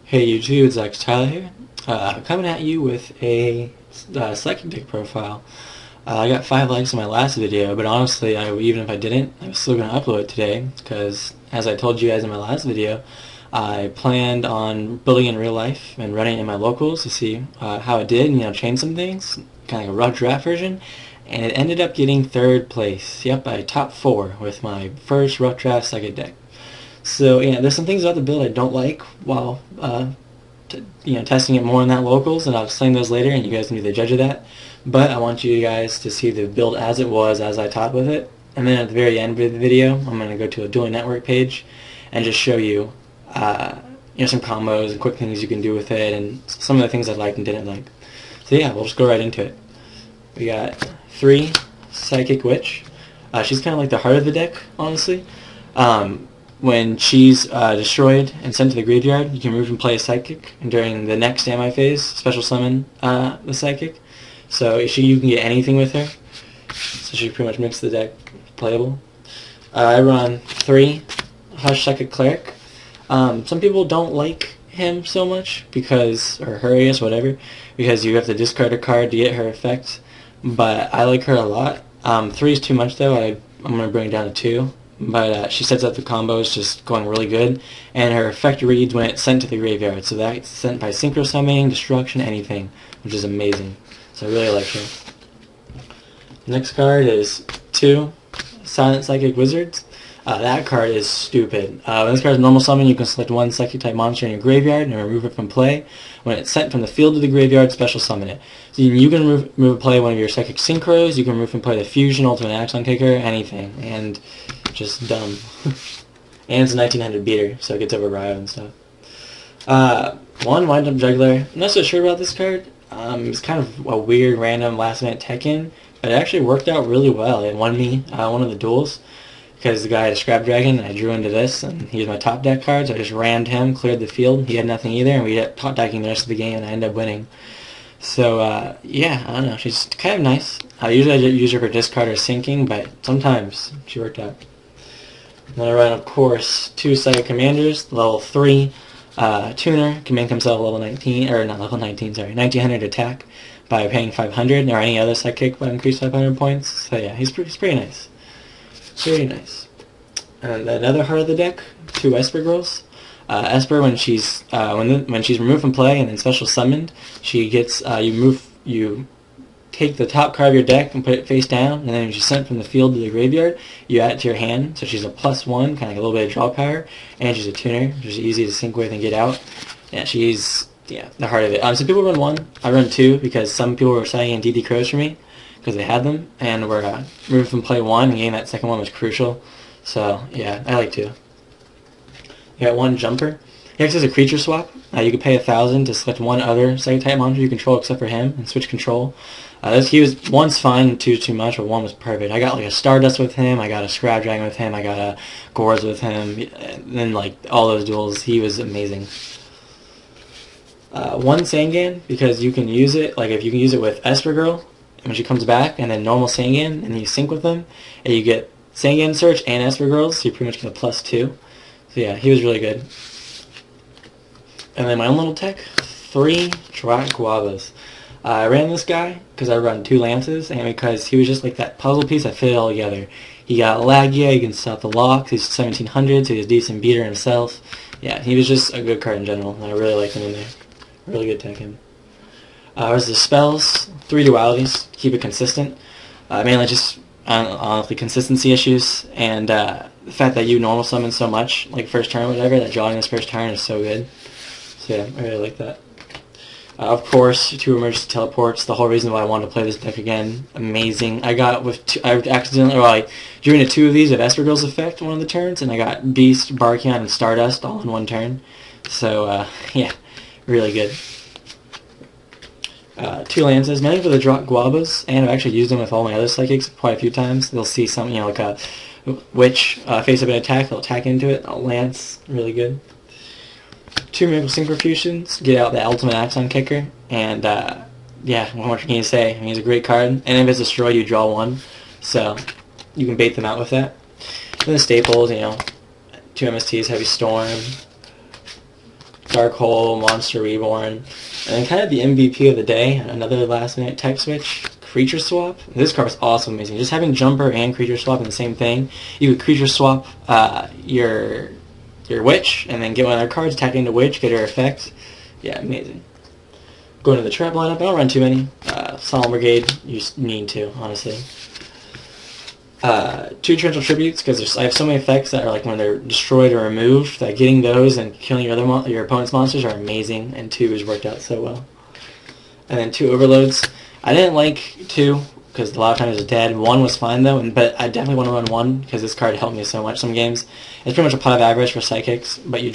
Hey YouTube, it's Alex Tyler here, coming at you with a Psychic Deck profile. I got 5 likes on my last video, but honestly, even if I didn't, I was still going to upload it today, because as I told you guys in my last video, I planned on building in real life and running it in my locals to see how it did, and change some things, kind of like a rough draft version, and it ended up getting 3rd place. Yep, I top 4 with my first rough draft Psychic Deck. So there's some things about the build I don't like while testing it more in that locals, and I'll explain those later, and you guys can be the judge of that. But I want you guys to see the build as it was, as I taught with it, and then at the very end of the video, I'm going to go to a Dueling Network page and just show you, some combos and quick things you can do with it, and some of the things I liked and didn't like. So yeah, we'll just go right into it. We got 3 Psychic Witch. She's kind of like the heart of the deck, honestly. When she's destroyed and sent to the graveyard, you can remove and play a Psychic, and during the next standby phase, special summon the Psychic. So you can get anything with her, so she pretty much makes the deck playable. I run 3 Hush Psychic Cleric. Some people don't like him so much, or her, I guess, whatever, because you have to discard a card to get her effect, but I like her a lot. 3 is too much though. I'm going to bring it down to 2. But she sets up the combos just going really good, and her effect reads when it's sent to the graveyard, so that's sent by synchro summoning, destruction, anything, which is amazing. So I really like her. The next card is 2 Silent Psychic Wizards. That card is stupid. When this card is normal summon, you can select 1 Psychic type monster in your graveyard and remove it from play. When it's sent from the field to the graveyard, special summon it. So you can remove and play one of your Psychic Synchros, you can remove and play the Fusion, Ultimate Axon Kicker, anything. And just dumb. And it's a 1900 beater, so it gets over Ryo and stuff. 1 Wind Up Juggler. I'm not so sure about this card. It's kind of a weird, random, last-minute tech-in, but it actually worked out really well. It won me one of the duels, because the guy had a Scrap Dragon, and I drew into this, and he was my top deck card, so I just rammed him, cleared the field. He had nothing either, and we ended up top decking the rest of the game, and I ended up winning. So, yeah, I don't know. She's kind of nice. Usually I use her for discard or sinking, but sometimes she worked out. Then I run, of course, 2 Psychic Commanders, level 3 tuner, can make himself level 19, or not level 19, sorry, 1900 attack by paying 500, or any other Psychic will increase 500 points. So yeah, he's pretty nice. Pretty nice. And another heart of the deck, 2 Esper Girls. Esper, when she's removed from play and then special summoned, she gets you take the top card of your deck and put it face down, and then when she's sent from the field to the graveyard, you add it to your hand. So she's a +1, kind of like a little bit of draw power, and she's a tuner, which is easy to sync with and get out. Yeah, she's the heart of it. Some people run 1, I run 2, because some people were signing in DD Crows for me, because they had them, and were removed from play 1, and getting that second one was crucial. So yeah, I like 2. You got 1 Jumper. He acts as a creature swap. You can pay 1,000 to select 1 other Psychic type monster you control except for him, and switch control. 1's fine, 2's too much, but 1 was perfect. I got like a Stardust with him, I got a Scrap Dragon with him, I got a Gores with him, and then like all those duels, he was amazing. 1 Sangan, because you can use it, like if you can use it with Esper Girl, when she comes back, and then normal Sangan, and you sync with them, and you get Sangan Search and Esper Girls, so you pretty much get a +2. So yeah, he was really good. And then my own little tech, 3 Drat Guavas. I ran this guy because I run 2 Lances, and because he was just like that puzzle piece that fit it all together. He got Lagia, he can stop the locks, he's 1700, so he's a decent beater himself. Yeah, he was just a good card in general, and I really liked him in there. Really good tech him. There's the spells, 3 dualities, keep it consistent. Mainly just honestly consistency issues, and the fact that you normal summon so much, like first turn or whatever, that drawing this first turn is so good. So yeah, I really like that. Of course, 2 emergency teleports, the whole reason why I wanted to play this deck again. Amazing. I drew into 2 of these with Esper Girl's effect one of the turns, and I got Beast, Barkion, and Stardust all in 1 turn. So yeah, really good. 2 Lances, mainly for the Drat Guavas, and I've actually used them with all my other Psychics quite a few times. They'll see something, like a Witch face up an attack, they'll attack into it, I'll Lance, really good. 2 Miracle Synchro Fusions, get out the Ultimate Axon Kicker, and yeah, what more can you say? I mean, he's a great card, and if it's destroyed, you draw 1, so you can bait them out with that. And the staples, 2 MSTs, Heavy Storm, Dark Hole, Monster Reborn, and then kind of the MVP of the day, another last minute tech switch, Creature Swap. This card was also amazing. Just having Jumper and Creature Swap in the same thing. You could Creature Swap your Witch, and then get one of their cards, attack into Witch, get her effect. Yeah, amazing. Going to the trap lineup, I don't run too many. Solemn Brigade, you need to, honestly. 2 Torrential Tributes, because I have so many effects that are like when they're destroyed or removed, that getting those and killing your opponent's monsters are amazing, and 2 has worked out so well. And then 2 Overloads. I didn't like 2, because a lot of times it's dead. 1 was fine though, but I definitely want to run 1, because this card helped me so much some games. It's pretty much a pot of average for Psychics, but you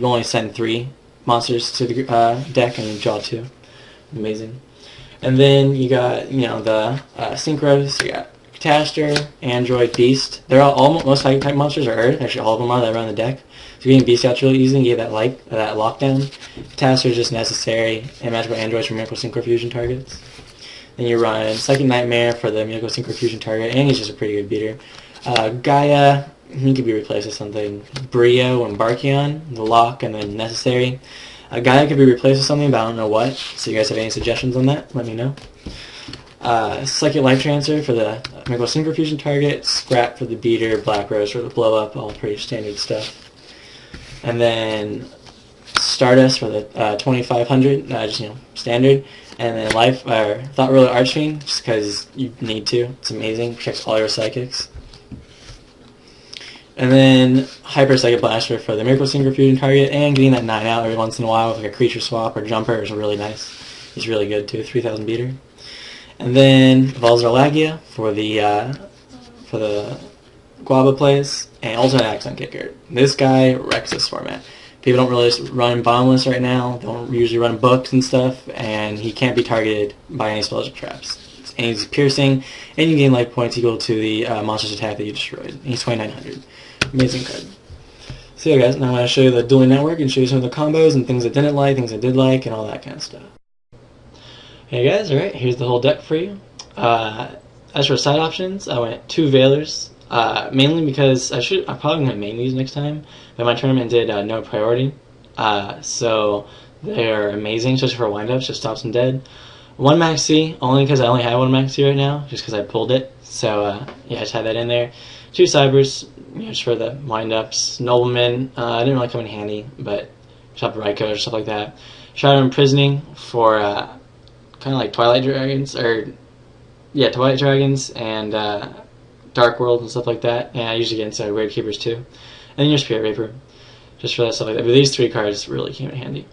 only send 3 monsters to the deck, and you draw 2. Amazing. And then you got, the Synchros, you got Catastor, Android, Beast. They're most type monsters are Earth. Actually, all of them are that are on the deck. So getting Beast out really easy and gave that lockdown. Catastor is just necessary, and Magical Androids for Miracle Synchro Fusion targets. Then you run Psychic Nightmare for the Miracle Synchro Fusion target, and he's just a pretty good beater. Gaia, he could be replaced with something. Brio and Barkion, the lock, and then necessary. Gaia could be replaced with something, but I don't know what. So you guys have any suggestions on that? Let me know. Psychic Life Transfer for the Miracle Synchro Fusion target, Scrap for the beater, Black Rose for the blow up, all pretty standard stuff. And then Stardust for the 2500, just standard. And then Thought Ruler Archfiend, just because you need to. It's amazing. Checks all your psychics. And then Hyper Psychic Blaster for the Miracle Synchro Fusion target, and getting that 9 out every once in a while with like a Creature Swap or Jumper is really nice. He's really good too, 3000 beater. And then Valzar Lagia for the Guava plays, and Ultimate Accent Kicker. This guy wrecks this format. People don't really run Bombless right now, don't usually run books and stuff, and he can't be targeted by any spells or traps. And he's piercing, and you gain life points equal to the monster's attack that you destroyed. And he's 2900. Amazing card. So yeah guys, now I'm going to show you the dueling network and show you some of the combos and things I didn't like, things I did like, and all that kind of stuff. Hey guys, alright, here's the whole deck for you. As for side options, I went 2 Veilers, mainly because I'm probably going to main these next time, but my tournament did no priority, so they're amazing, especially for windups, just stops them dead. 1 Max C, only because I only have 1 Max C right now, just because I pulled it, so yeah, I just had that in there. 2 Cybers, just for the windups. Nobleman, didn't really come in handy, but shop Raikou or stuff like that. Shadow Imprisoning for kind of like Twilight Dragons, Twilight Dragons and Dark World and stuff like that. And I usually get inside Weird Keepers too. And then your Spirit Vapor, just for that stuff like that. But these 3 cards really came in handy.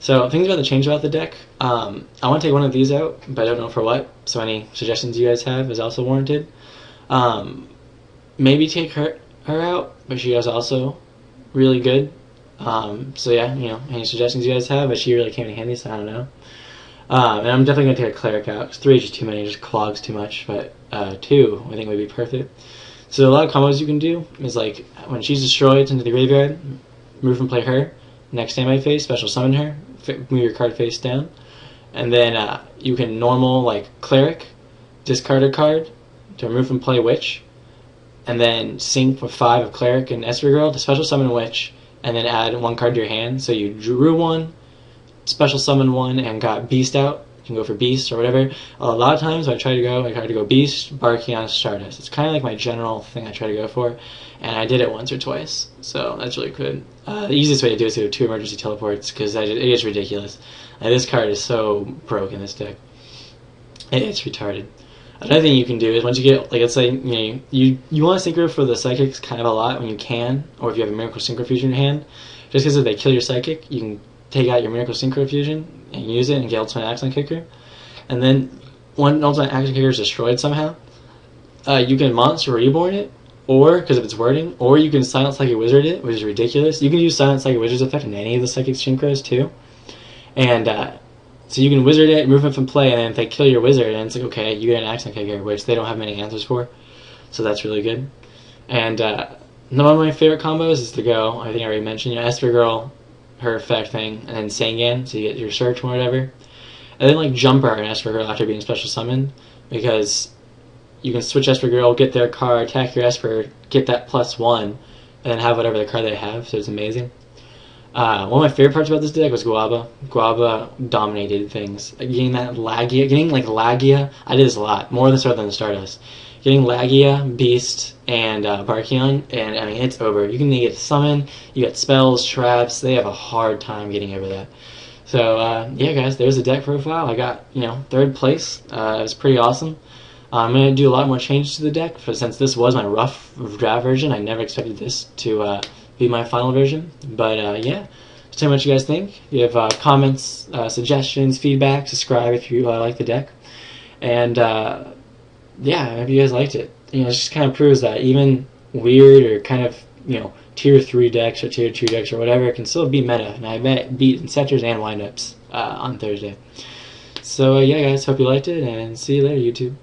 So things about the change about the deck. I want to take one of these out, but I don't know for what. So any suggestions you guys have is also warranted. Maybe take her out, but she is also really good. So yeah, any suggestions you guys have, but she really came in handy, so I don't know. And I'm definitely going to take a Cleric out, because 3 is just too many, just clogs too much, but 2 I think would be perfect. So a lot of combos you can do is like, when she's destroyed into the graveyard, move and play her, next standby phase, special summon her, move your card face down, and then you can normal, like, Cleric, discard a card to remove and play Witch, and then sync with 5 of Cleric and Esper Girl to special summon Witch, and then add 1 card to your hand, so you drew 1, special summon 1, and got Beast out. You can go for Beast or whatever. A lot of times I try to go Beast, Barkion, Stardust. It's kind of like my general thing I try to go for, and I did it once or twice, so that's really good. The easiest way to do it is to do 2 emergency teleports, because it is ridiculous. This card is so broke in this deck. It's retarded. Another thing you can do is once you get, like, let's say, you want to synchro for the Psychics kind of a lot when you can, or if you have a Miracle Synchro Fusion in your hand, just because if they kill your Psychic, you can take out your Miracle Synchro Fusion and use it and get Ultimate Accent Kicker. And then when Ultimate Accent Kicker is destroyed somehow, you can Monster Reborn it, or, because of its wording, or you can Silent Psychic Wizard it, which is ridiculous. You can use Silent Psychic Wizard's effect in any of the Psychic Synchros too. And so you can Wizard it, remove it from play, and then if they kill your Wizard, and it's like, okay, you get an Accent Kicker, which they don't have many answers for. So that's really good. And one of my favorite combos is to go, I think I already mentioned, Esper Girl, her effect thing, and then Sangan, so you get your search or whatever. And then like Jumper and Esper Girl after being special summoned, because you can switch Esper Girl, get their card, attack your Esper, get that +1, and then have whatever the card they have, so it's amazing. One of my favorite parts about this deck was Guava. Guava dominated things. Getting that Lagia, getting like Lagia, I did this a lot, more than Stardust. Getting Lagia, Beast, and Barkion, and I mean, it's over. You can get Summon, you got spells, traps, they have a hard time getting over that. So, yeah guys, there's the deck profile. I got, you know, 3rd place. It was pretty awesome. I'm going to do a lot more changes to the deck, since this was my rough draft version. I never expected this to be my final version. But yeah, just tell me what you guys think. If you have comments, suggestions, feedback, subscribe if you like the deck. And yeah, I hope you guys liked it. You know, it just kind of proves that even weird or kind of, you know, tier 3 decks or tier 2 decks or whatever can still be meta. And I beat Inceptors and Windups on Thursday. So yeah guys, hope you liked it, and see you later YouTube.